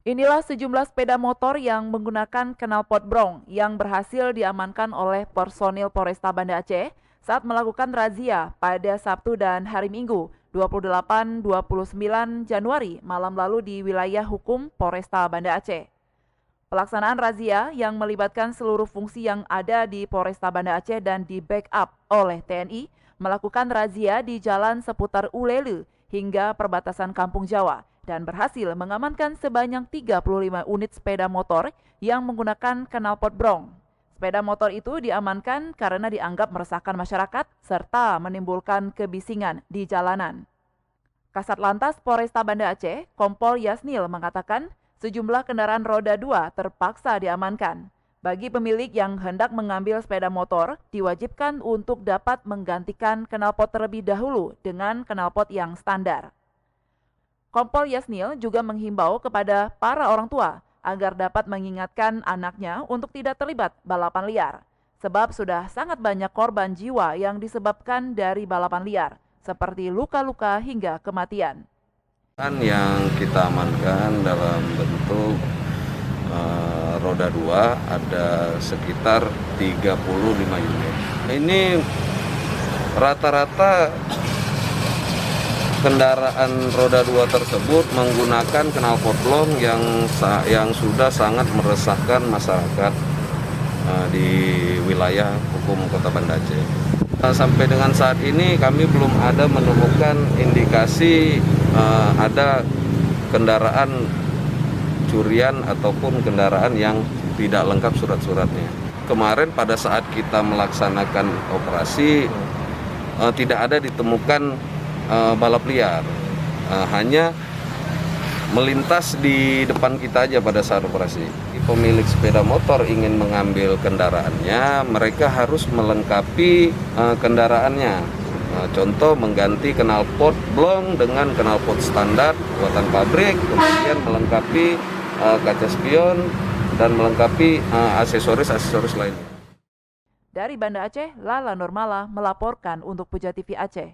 Inilah sejumlah sepeda motor yang menggunakan knalpot brong yang berhasil diamankan oleh personil Polresta Banda Aceh saat melakukan razia pada Sabtu dan hari Minggu 28-29 Januari malam lalu di wilayah hukum Polresta Banda Aceh. Pelaksanaan razia yang melibatkan seluruh fungsi yang ada di Polresta Banda Aceh dan di backup oleh TNI melakukan razia di jalan seputar Ulele hingga perbatasan Kampung Jawa dan berhasil mengamankan sebanyak 35 unit sepeda motor yang menggunakan knalpot brong. Sepeda motor itu diamankan karena dianggap meresahkan masyarakat serta menimbulkan kebisingan di jalanan. Kasat Lantas Polresta Banda Aceh, Kompol Yasnil mengatakan sejumlah kendaraan roda 2 terpaksa diamankan. Bagi pemilik yang hendak mengambil sepeda motor, diwajibkan untuk dapat menggantikan knalpot terlebih dahulu dengan knalpot yang standar. Kompol Yasnil juga menghimbau kepada para orang tua agar dapat mengingatkan anaknya untuk tidak terlibat balapan liar. Sebab sudah sangat banyak korban jiwa yang disebabkan dari balapan liar, seperti luka-luka hingga kematian. Yang kita amankan dalam bentuk roda 2 ada sekitar 35 unit. Ini rata-rata kendaraan roda 2 tersebut menggunakan knalpot brong yang sudah sangat meresahkan masyarakat di wilayah hukum Kota Banda Aceh. Sampai dengan saat ini kami belum ada menemukan indikasi ada kendaraan curian ataupun kendaraan yang tidak lengkap surat-suratnya. Kemarin pada saat kita melaksanakan operasi tidak ada ditemukan balap liar, hanya melintas di depan kita aja pada saat operasi. Pemilik sepeda motor ingin mengambil kendaraannya, mereka harus melengkapi kendaraannya. Contoh mengganti knalpot brong dengan knalpot standar buatan pabrik, kemudian melengkapi kaca spion dan melengkapi aksesoris lainnya. Dari Banda Aceh, Lala Nurmala melaporkan untuk Puja TV Aceh.